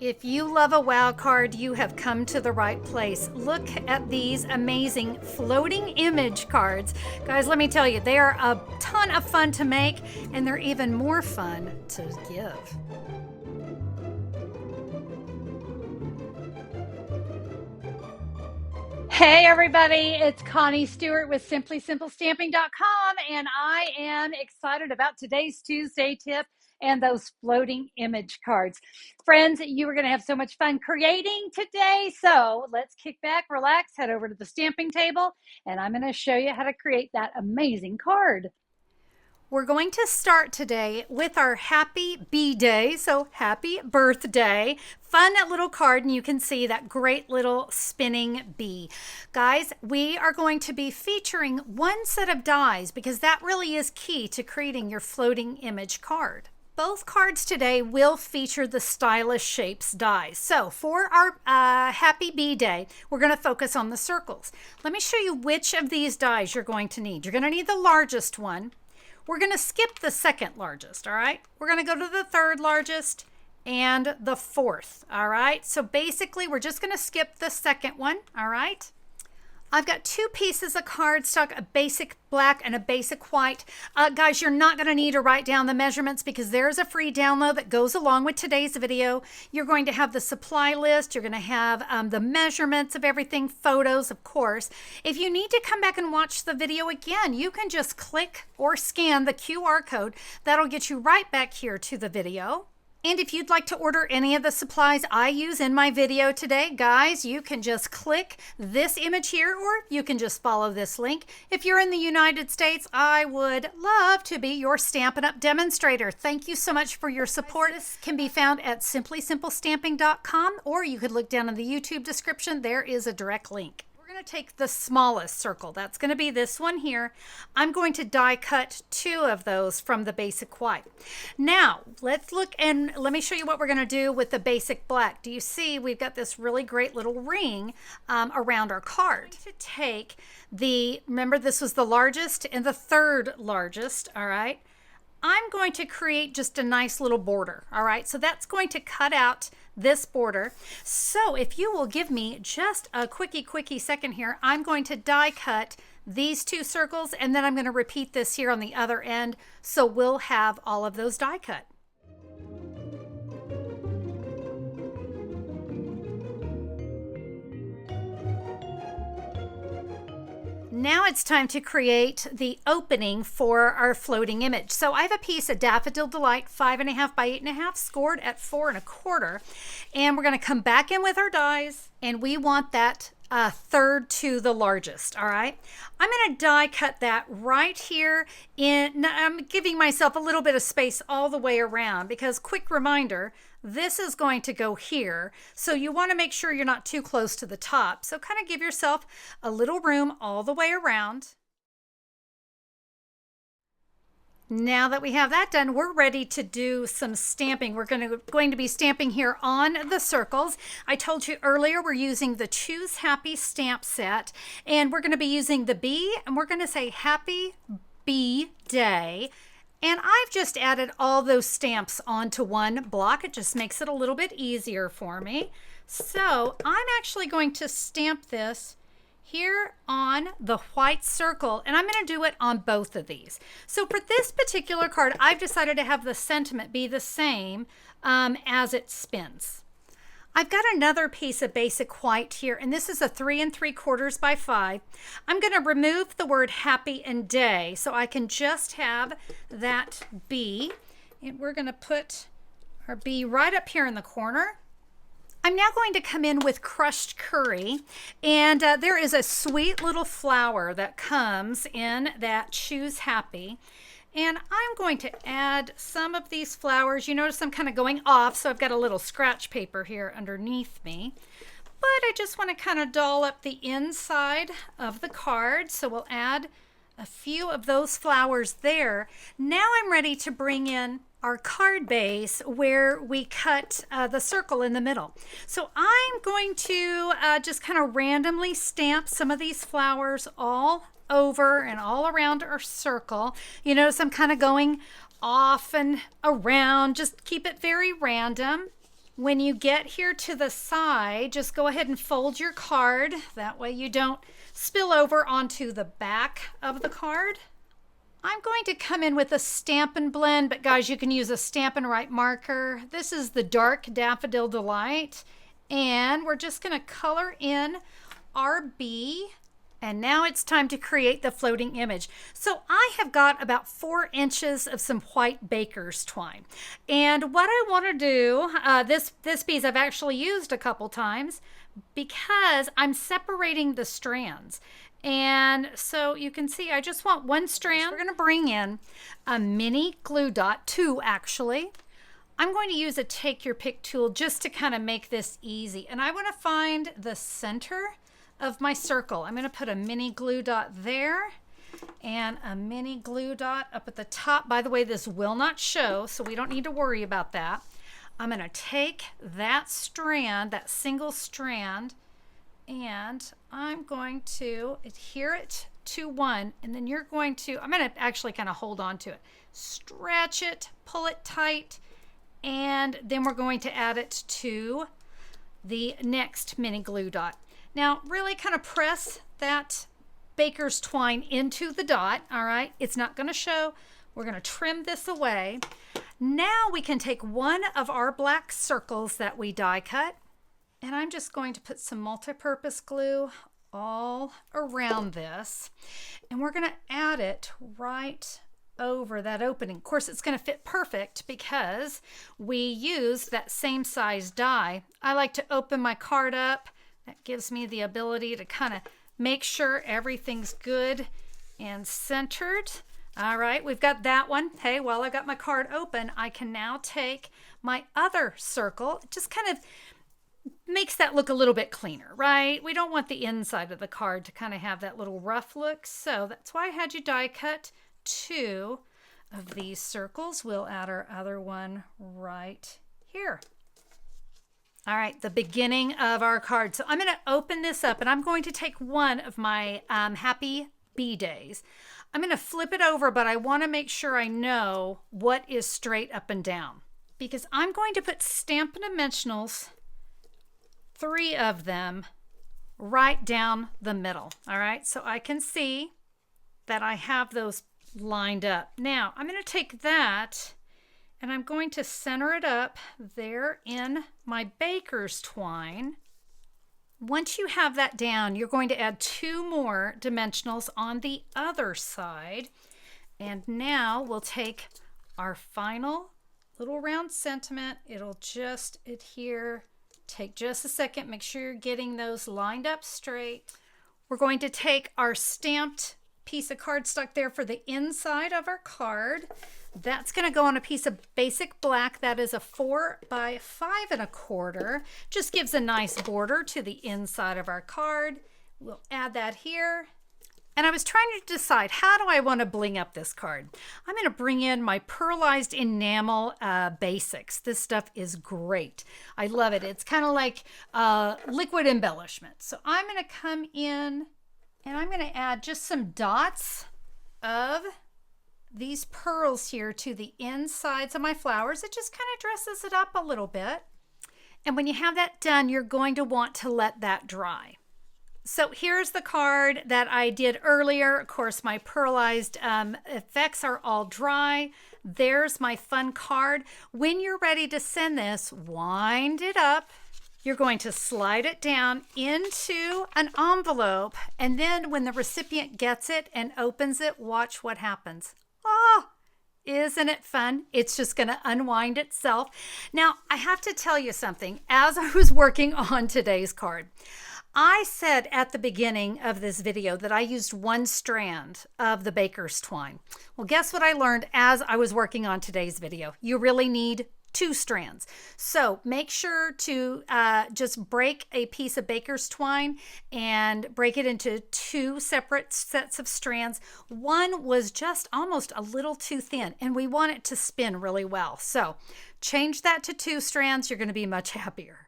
If you love a wow card, you have come to the right place. Look at these amazing floating image cards. Guys, let me tell you, they are a ton of fun to make, and they're even more fun to give. Hey everybody, it's Connie Stewart with SimplySimpleStamping.com, and I am excited about today's Tuesday tip and those floating image cards. Friends, you are going to have so much fun creating today, so let's kick back, relax, head over to the stamping table, and I'm going to show you how to create that amazing card. We're going to start today with our happy B-Day, so happy birthday. Fun little card, and you can see that great little spinning bee. Guys, we are going to be featuring one set of dies because that really is key to creating your floating image card. Both cards today will feature the stylish shapes dies. So for our happy B-Day, we're going to focus on the circles. Let me show you which of these dies you're going to need. You're going to need the largest one. We're going to skip the second largest, all right? We're going to go to the third largest and the fourth, all right? So basically, we're just going to skip the second one, all right? I've got two pieces of cardstock, a basic black and a basic white. Guys, you're not going to need to write down the measurements because there's a free download that goes along with today's video. You're going to have the supply list. You're going to have the measurements of everything, photos, of course. If you need to come back and watch the video again, you can just click or scan the QR code. That'll get you right back here to the video. And if you'd like to order any of the supplies I use in my video today, guys, you can just click this image here, or you can just follow this link. If you're in the United States, I would love to be your Stampin' Up! Demonstrator. Thank you so much for your support. This can be found at SimplySimpleStamping.com, or you could look down in the YouTube description. There is a direct link. We're going to take the smallest circle. That's going to be this one here. I'm going to die cut two of those from the basic white. Now, let's look and let me show you what we're going to do with the basic black. Do you see we've got this really great little ring around our card? To take remember this was the largest and the third largest, all right? I'm going to create just a nice little border, all right? So that's going to cut out this border. So if you will give me just a quickie second here, I'm going to die cut these two circles, and then I'm going to repeat this here on the other end, so we'll have all of those die cut. Now it's time to create the opening for our floating image. So I have a piece of Daffodil Delight 5.5 by 8.5 scored at 4.25, and we're going to come back in with our dies, and we want that third to the largest, all right? I'm going to die cut that right here. I'm giving myself a little bit of space all the way around because, quick reminder, this is going to go here. So you want to make sure you're not too close to the top. So kind of give yourself a little room all the way around. Now that we have that done, we're ready to do some stamping. We're going to be stamping here on the circles. I told you earlier we're using the Choose Happy stamp set, and we're going to be using the B, and we're going to say Happy B Day. And I've just added all those stamps onto one block. It just makes it a little bit easier for me. So I'm actually going to stamp this here on the white circle, and I'm going to do it on both of these. So for this particular card, I've decided to have the sentiment be the same as it spins. I've got another piece of basic white here, and this is a 3 3/4 by 5. I'm going to remove the word happy and day so I can just have that B, and we're going to put our B right up here in the corner. I'm now going to come in with crushed curry, and there is a sweet little flower that comes in that Choose Happy. And I'm going to add some of these flowers. You notice I'm kind of going off, so I've got a little scratch paper here underneath me. But I just want to kind of doll up the inside of the card, so we'll add a few of those flowers there. Now I'm ready to bring in our card base where we cut the circle in the middle. So I'm going to just kind of randomly stamp some of these flowers all over and all around our circle. You notice I'm kind of going off and around, just keep it very random. When you get here to the side, just go ahead and fold your card. That way you don't spill over onto the back of the card. I'm going to come in with a Stampin' Blend, but guys, you can use a Stampin' Write marker. This is the Dark Daffodil Delight. And we're just going to color in our bee. And now it's time to create the floating image. So I have got about 4 inches of some white baker's twine. And what I want to do, this piece I've actually used a couple times because I'm separating the strands. And so you can see I just want one strand. We're going to bring in a mini glue dot, 2 actually. I'm going to use a take your pick tool just to kind of make this easy. And I want to find the center of my circle. I'm going to put a mini glue dot there and a mini glue dot up at the top. By the way, this will not show, so we don't need to worry about that. I'm going to take that strand, that single strand, and I'm going to adhere it to one, and then you're going to, I'm going to actually kind of hold on to it, stretch it, pull it tight, and then we're going to add it to the next mini glue dot. Now really kind of press that baker's twine into the dot. All right, it's not going to show. We're going to trim this away. Now we can take one of our black circles that we die cut, and I'm just going to put some multi-purpose glue all around this, and we're going to add it right over that opening. Of course, it's going to fit perfect because we used that same size die. I like to open my card up. That gives me the ability to kind of make sure everything's good and centered. All right, we've got that one. Hey, while I got my card open, I can now take my other circle. It just kind of makes that look a little bit cleaner, right? We don't want the inside of the card to kind of have that little rough look. So that's why I had you die cut 2 of these circles. We'll add our other one right here. All right, the beginning of our card. So I'm going to open this up, and I'm going to take one of my Happy Bee Days. I'm going to flip it over, but I want to make sure I know what is straight up and down, because I'm going to put Stampin' Dimensionals, 3 of them, right down the middle. All right, so I can see that I have those lined up. Now I'm going to take that and I'm going to center it up there in my baker's twine. Once you have that down, you're going to add 2 more dimensionals on the other side. And now we'll take our final little round sentiment. It'll just adhere. Take just a second, make sure you're getting those lined up straight. We're going to take our stamped piece of cardstock there for the inside of our card. That's going to go on a piece of basic black. That is a 4 by 5 1/4. Just gives a nice border to the inside of our card. We'll add that here. And I was trying to decide, how do I want to bling up this card? I'm going to bring in my pearlized enamel basics. This stuff is great. I love it. It's kind of like liquid embellishment. So I'm going to come in and I'm going to add just some dots of these pearls here to the insides of my flowers. It just kind of dresses it up a little bit. And when you have that done, you're going to want to let that dry. So here's the card that I did earlier. Of course, my pearlized effects are all dry. There's my fun card. When you're ready to send this, wind it up. You're going to slide it down into an envelope. And then when the recipient gets it and opens it, watch what happens. Oh, isn't it fun? It's just going to unwind itself. Now, I have to tell you something. As I was working on today's card, I said at the beginning of this video that I used 1 strand of the baker's twine. Well, guess what I learned as I was working on today's video? You really need 2 strands. So make sure to just break a piece of baker's twine and break it into 2 separate sets of strands. One was just almost a little too thin, and we want it to spin really well. So change that to 2 strands. You're going to be much happier.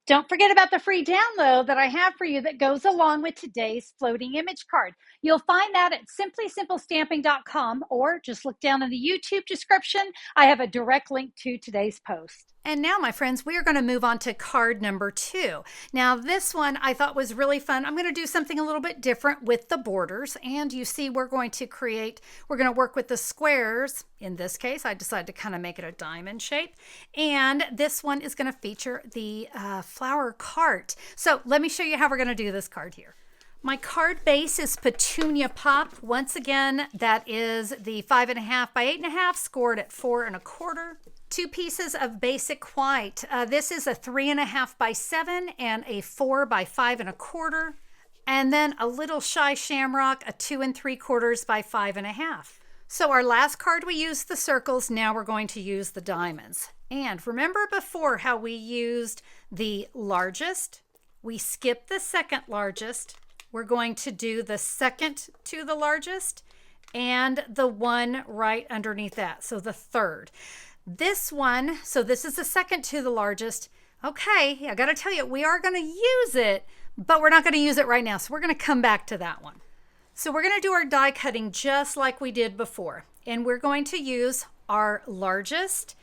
Don't forget about the free download that I have for you that goes along with today's floating image card. You'll find that at simplysimplestamping.com, or just look down in the YouTube description. I have a direct link to today's post. And now, my friends, we are going to move on to card number 2. Now, this one I thought was really fun. I'm going to do something a little bit different with the borders. And you see, we're going to work with the squares. In this case, I decided to kind of make it a diamond shape. And this one is going to feature the flower cart. So let me show you how we're going to do this card here. My card base is Petunia Pop. Once again, that is the 5.5 by 8.5, scored at 4 1/4. 2 pieces of basic white. This is a 3.5 by 7 and a 4 by 5 1/4. And then a little shy shamrock, a 2 3/4 by 5.5. So our last card we used the circles, now we're going to use the diamonds. And remember before how we used the largest? We skipped the second largest. We're going to do the second to the largest and the one right underneath that, so the third. This one, so this is the second to the largest. Okay, I got to tell you, we are going to use it, but we're not going to use it right now, so we're going to come back to that one. So we're going to do our die cutting just like we did before, and we're going to use our largest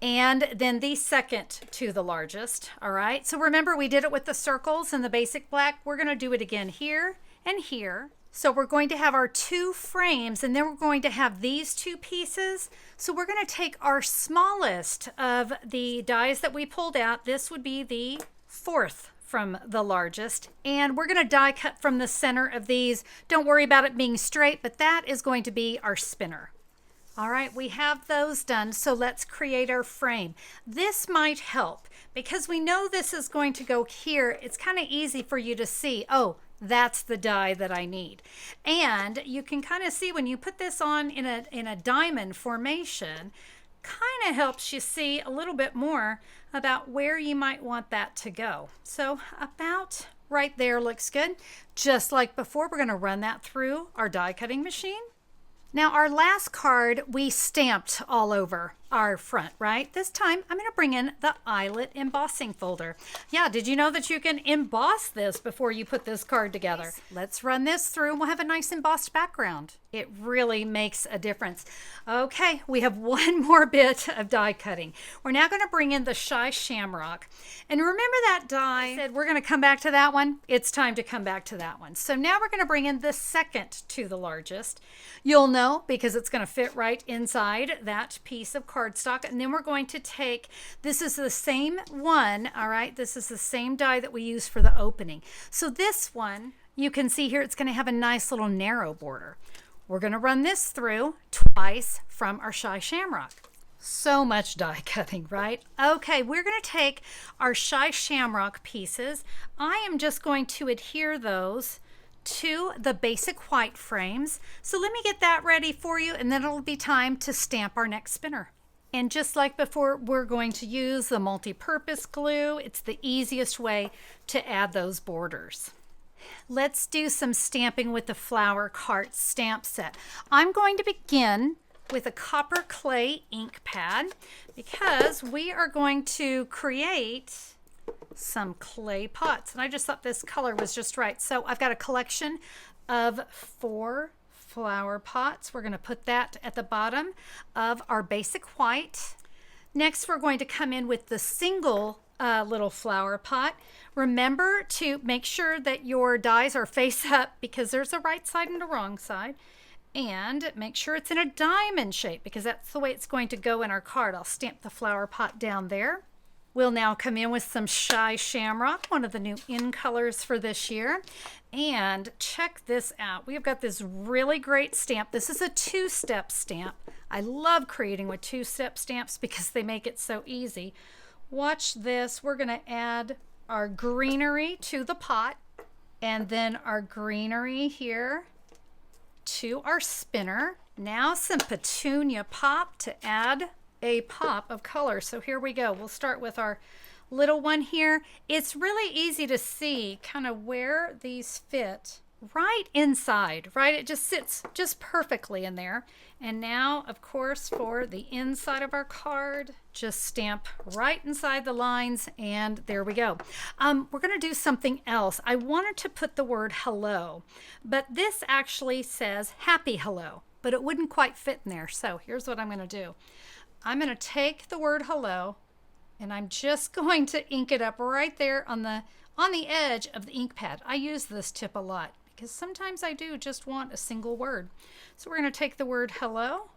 and then the second to the largest. All right, so remember we did it with the circles and the basic black. We're going to do it again here and here. So we're going to have our 2 frames, and then we're going to have these 2 pieces. So we're going to take our smallest of the dies that we pulled out. This would be the 4th from the largest, and we're going to die cut from the center of these. Don't worry about it being straight, but that is going to be our spinner. All right, we have those done, so let's create our frame. This might help because we know this is going to go here. It's kind of easy for you to see, oh, that's the die that I need. And you can kind of see when you put this on in a diamond formation, kind of helps you see a little bit more about where you might want that to go. So about right there looks good. Just like before, we're going to run that through our die cutting machine. Now our last card we stamped all over our front, right? This time I'm going to bring in the eyelet embossing folder. Yeah, did you know that you can emboss this before you put this card together? Let's run this through and we'll have a nice embossed background. It really makes a difference. Okay, we have one more bit of die cutting. We're now going to bring in the shy shamrock. And remember that die? I said we're going to come back to that one. It's time to come back to that one. So now we're going to bring in the second to the largest. You'll know because it's going to fit right inside that piece of cardstock. And then we're going to take, this is the same one, all right? This is the same die that we used for the opening. So this one, you can see here, it's going to have a nice little narrow border. We're going to run this through twice from our shy shamrock. So much die cutting, right? Okay, we're going to take our shy shamrock pieces. I am just going to adhere those to the basic white frames. So let me get that ready for you, and then it'll be time to stamp our next spinner. And just like before, we're going to use the multi-purpose glue. It's the easiest way to add those borders. Let's do some stamping with the flower cart stamp set. I'm going to begin with a copper clay ink pad because we are going to create some clay pots. And I just thought this color was just right. So I've got a collection of 4 flower pots. We're going to put that at the bottom of our basic white. Next, we're going to come in with the single little flower pot. Remember to make sure that your dies are face up because there's a right side and a wrong side. And make sure it's in a diamond shape because that's the way it's going to go in our card. I'll stamp the flower pot down there. We'll now come in with some shy shamrock, one of the new in colors for this year. And check this out. We've got this really great stamp. This is a 2-step stamp. I love creating with 2-step stamps because they make it so easy. Watch this. We're going to add our greenery to the pot and then our greenery here to our spinner. Now some petunia pop to add a pop of color. So here we go. We'll start with our little one here. It's really easy to see kind of where these fit right inside, right? It just sits just perfectly in there. And now, of course, for the inside of our card, just stamp right inside the lines, and there we go. We're going to do something else. I wanted to put the word hello, but this actually says happy hello, but it wouldn't quite fit in there. So here's what I'm going to do. I'm going to take the word hello, And I'm just going to ink it up right there on the edge of the ink pad. I use this tip a lot because sometimes I do just want a single word. So we're going to take the word hello.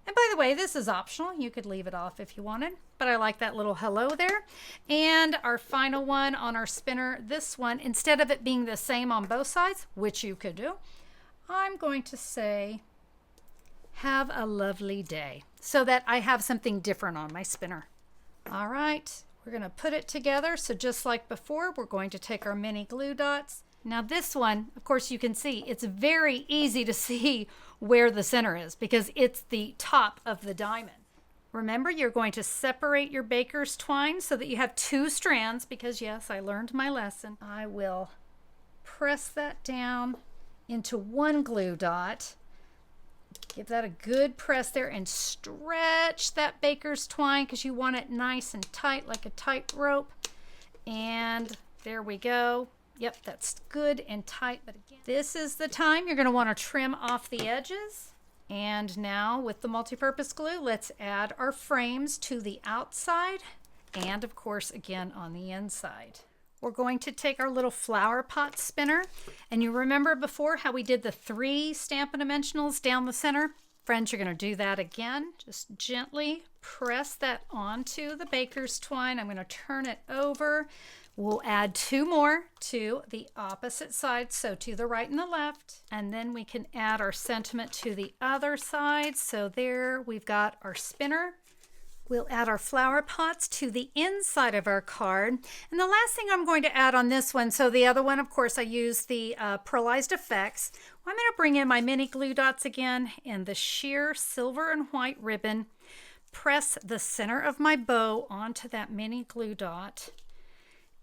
And by the way, this is optional. You could leave it off if you wanted, but I like that little hello there. And our final one on our spinner, this one, instead of it being the same on both sides, which you could do, I'm going to say, have a lovely day, so that I have something different on my spinner. All right, we're going to put it together. So just like before, we're going to take our mini glue dots. Now this one, of course, you can see it's very easy to see where the center is because it's the top of the diamond. Remember, you're going to separate your baker's twine so that you have 2 strands because yes, I learned my lesson. I will press that down into one glue dot. Give that a good press there and stretch that baker's twine because you want it nice and tight like a tight rope. And there we go. Yep, that's good and tight. But again, this is the time you're going to want to trim off the edges. And now with the multi-purpose glue, let's add our frames to the outside and of course again on the inside. We're going to take our little flower pot spinner, and you remember before how we did the 3 Stampin' Dimensionals down the center? Friends, you're going to do that again. Just gently press that onto the baker's twine. I'm going to turn it over. We'll add 2 more to the opposite side, so to the right and the left, and then we can add our sentiment to the other side. So there we've got our spinner. We'll add our flower pots to the inside of our card. And the last thing I'm going to add on this one, so the other one, of course, I use the Pearlized Effects. I'm going to bring in my mini glue dots again and the sheer silver and white ribbon. Press the center of my bow onto that mini glue dot.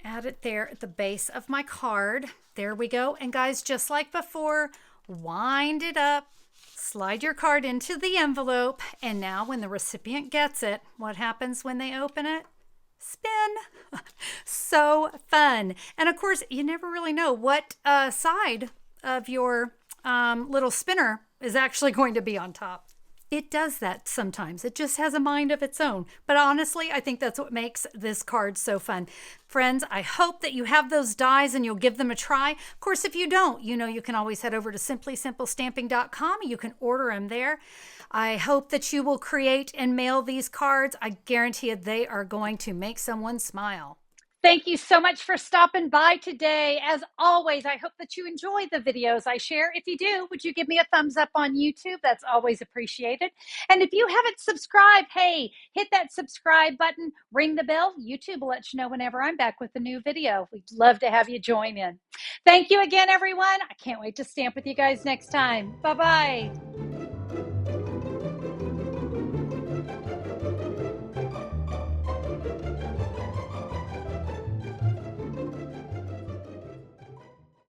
Add it there at the base of my card. There we go. And guys, just like before, wind it up. Slide your card into the envelope, and now when the recipient gets it, what happens when they open it? Spin! So fun. And of course, you never really know what side of your little spinner is actually going to be on top. It does that sometimes. It just has a mind of its own. But honestly, I think that's what makes this card so fun. Friends, I hope that you have those dies and you'll give them a try. Of course, if you don't, you know you can always head over to simplysimplestamping.com. You can order them there. I hope that you will create and mail these cards. I guarantee you they are going to make someone smile. Thank you so much for stopping by today. As always, I hope that you enjoy the videos I share. If you do, would you give me a thumbs up on YouTube? That's always appreciated. And if you haven't subscribed, hey, hit that subscribe button, ring the bell. YouTube will let you know whenever I'm back with a new video. We'd love to have you join in. Thank you again, everyone. I can't wait to stamp with you guys next time. Bye-bye.